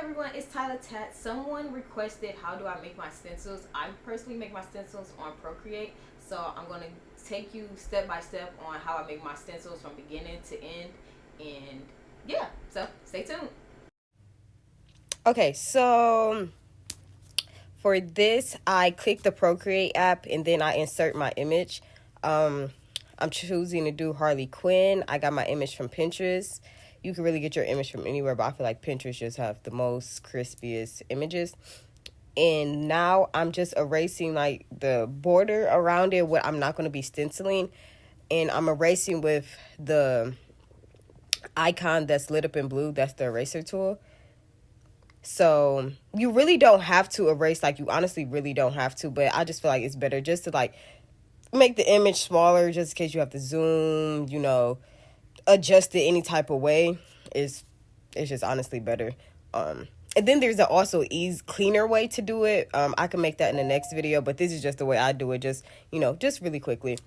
everyone, it's Tyler Tat. Someone requested how do I make my stencils. I personally make my stencils on Procreate, so I'm going to take you step by step on how I make my stencils from beginning to end, and yeah, so stay tuned. Okay, so for this, I click the Procreate app and then I insert my image. I'm choosing to do Harley Quinn. I got my image from Pinterest. You can really get your image from anywhere, but I feel like Pinterest just have the most crispiest images. And now I'm just erasing like the border around it, what I'm not going to be stenciling. And I'm erasing with the icon that's lit up in blue. That's the eraser tool. So you really don't have to erase, like you honestly really don't have to, but I just feel like it's better just to like make the image smaller just in case you have to zoom, adjust it any type of way. It's just honestly better. And then there's also cleaner way to do it. I can make that in the next video, but this is just the way I do it, just really quickly.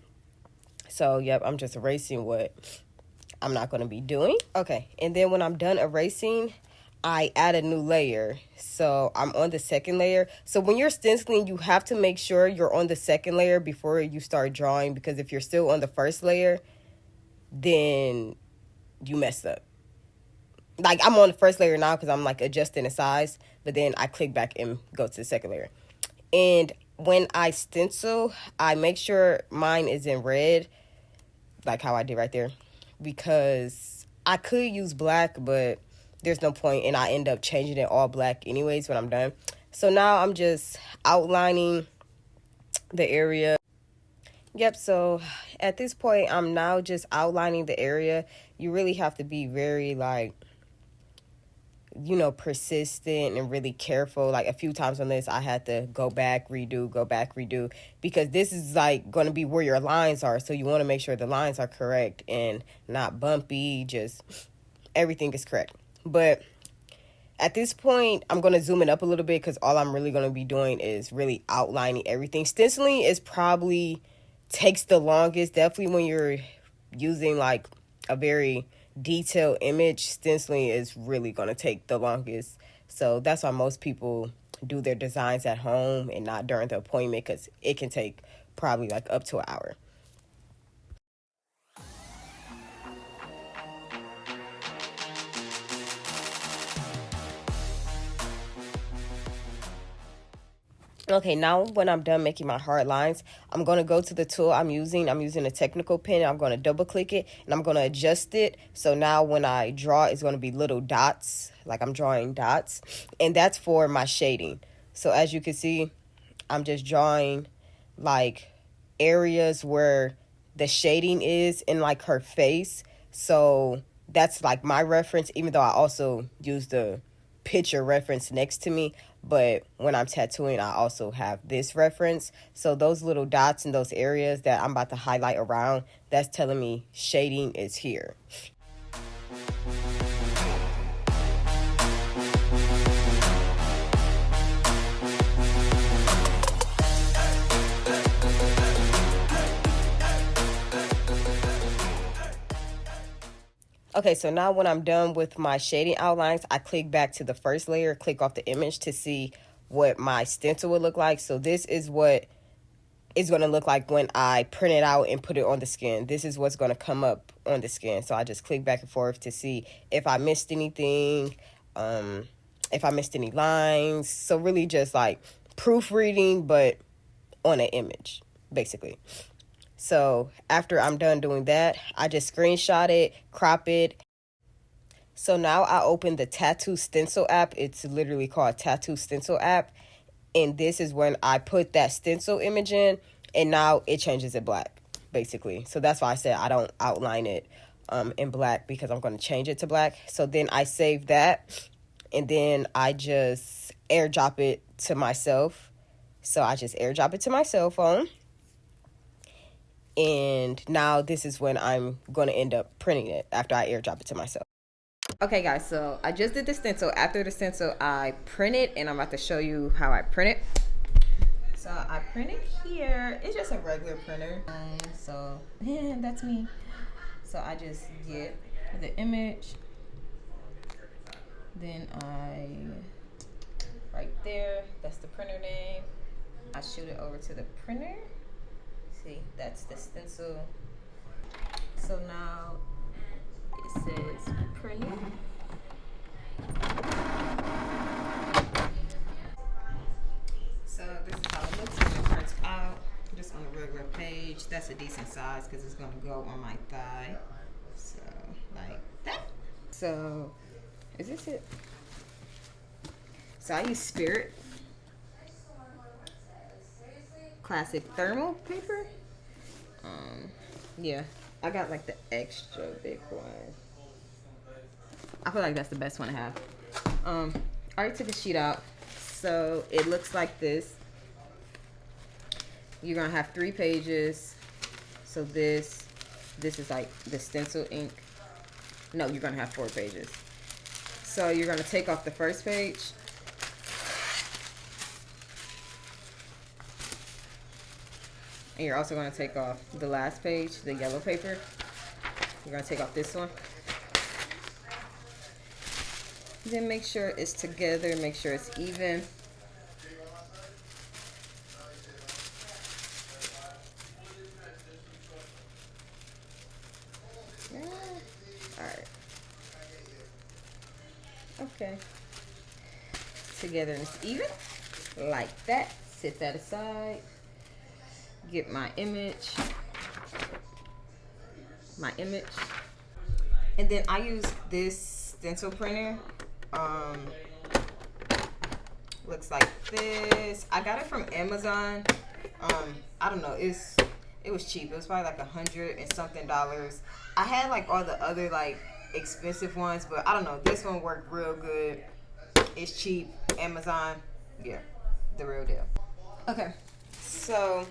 So yep, I'm just erasing what I'm not going to be doing. Okay, and then when I'm done erasing, I add a new layer. So I'm on the second layer. So when you're stenciling, you have to make sure you're on the second layer before you start drawing, because if you're still on the first layer, then you messed up. Like I'm on the first layer now because I'm like adjusting the size, but then I click back and go to the second layer. And when I stencil, I make sure mine is in red, like how I did right there, because I could use black, but there's no point, and I end up changing it all black anyways when I'm done. So now I'm just outlining the area. Yep, so at this point, I'm now just outlining the area. You really have to be very, persistent and really careful. Like a few times on this, I had to go back, redo, because this is like going to be where your lines are. So you want to make sure the lines are correct and not bumpy, just everything is correct. But at this point, I'm going to zoom it up a little bit because all I'm really going to be doing is really outlining everything. Stenciling is probably takes the longest. Definitely when you're using like a very detailed image, stenciling is really going to take the longest. So that's why most people do their designs at home and not during the appointment, because it can take probably like up to an hour. Okay, now when I'm done making my hard lines, I'm going to go to the tool I'm using. I'm using a technical pen. I'm going to double click it and I'm going to adjust it. So now when I draw, it's going to be little dots, like I'm drawing dots. And that's for my shading. So as you can see, I'm just drawing like areas where the shading is in like her face. So that's like my reference, even though I also use the picture reference next to me. But when I'm tattooing, I also have this reference. So those little dots in those areas that I'm about to highlight around, that's telling me shading is here. Okay, so now when I'm done with my shading outlines, I click back to the first layer, click off the image to see what my stencil would look like. So this is what it's going to look like when I print it out and put it on the skin. This is what's going to come up on the skin. So I just click back and forth to see if I missed anything, if I missed any lines. So really just like proofreading, but on an image, basically. So after I'm done doing that, I just screenshot it, crop it. So now I open the Tattoo Stencil app. It's literally called Tattoo Stencil app. And this is when I put that stencil image in, and now it changes it black, basically. So that's why I said I don't outline it in black, because I'm going to change it to black. So then I save that, and then I just airdrop it to myself. So I just airdrop it to my cell phone. And now this is when I'm going to end up printing it after I airdrop it to myself. Okay, guys, so I just did the stencil. After the stencil, I print it, and I'm about to show you how I print it. So I print it here. It's just a regular printer. So yeah, that's me. So I just get the image, Then right there, that's the printer name. I shoot it over to the printer. See, that's the stencil. So now it says printing. So this is how it looks when it prints out. Just on a regular page. That's a decent size because it's gonna go on my thigh. So like that. So is this it? So I use Spirit classic thermal paper. Yeah, I got like the extra big one. I feel like that's the best one to have. I already took a sheet out, so it looks like this. You're gonna have 3 pages. So this is like the stencil ink. No, you're gonna have 4 pages. So you're gonna take off the first page. And you're also going to take off the last page, the yellow paper. You're going to take off this one. Then make sure it's together, make sure it's even. Yeah. All right. Okay. Together and it's even, like that. Set that aside. Get my image, and then I use this stencil printer. Looks like this. I got it from Amazon. I don't know, it was cheap. It was probably like $100 and something. I had like all the other like expensive ones, but I don't know, this one worked real good. It's cheap. Amazon, yeah, the real deal. Okay, so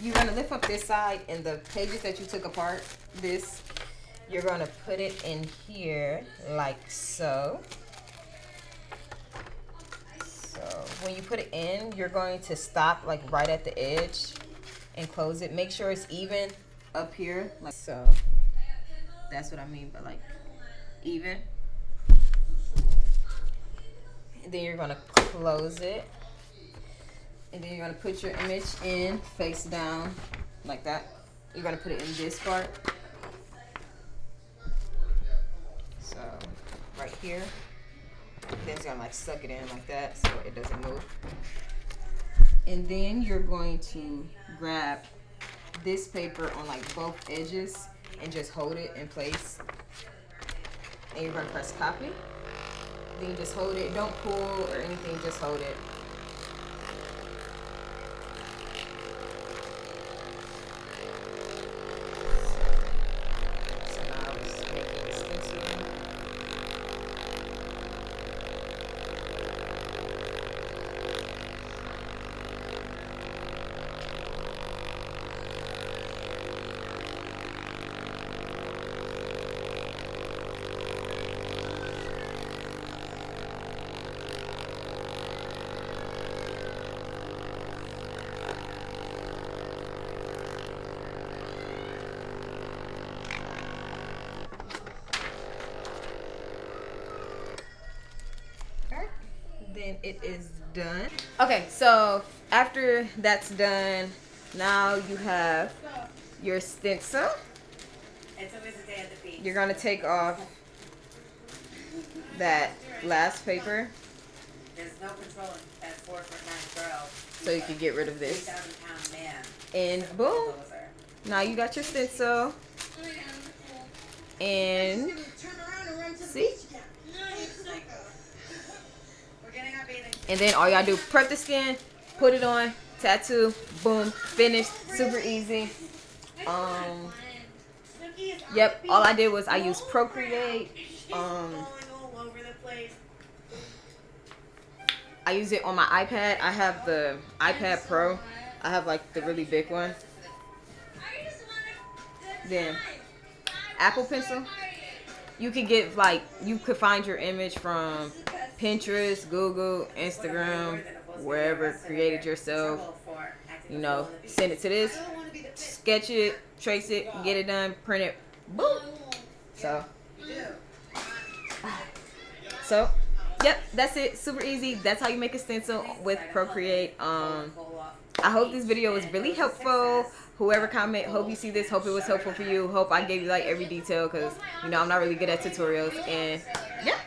you're going to lift up this side, and the pages that you took apart, you're going to put it in here like so. So when you put it in, you're going to stop like right at the edge and close it. Make sure it's even up here like so. That's what I mean by like even. And then you're going to close it. And then you're going to put your image in face down like that. You're going to put it in this part. So right here. Then it's going to like suck it in like that so it doesn't move. And then you're going to grab this paper on like both edges and just hold it in place. And you're going to press copy. Then you just hold it. Don't pull or anything, just hold it. Then it is done. Okay, so after that's done, now you have your stencil. It's always a day at the beach. You're gonna take off that last paper. There's no control at 4'9" girl. So you can get rid of this. 3,000-pound man. And boom. Now you got your stencil. And see? And then all y'all do, prep the skin, put it on, tattoo, boom, finished, super easy. Yep, all I did was I used Procreate. I use it on my iPad. I have the iPad Pro. I have like the really big one. Then Apple Pencil. You could get like, you could find your image from Pinterest, Google, Instagram, wherever, create it yourself. You know, send it to this, sketch it, trace it, get it done, print it, boom. So So, yep, that's it. Super easy. That's how you make a stencil with Procreate. I hope this video was really helpful. Whoever comment, hope you see this. Hope it was helpful for you. Hope I gave you like every detail because, you know, I'm not really good at tutorials. And, yeah.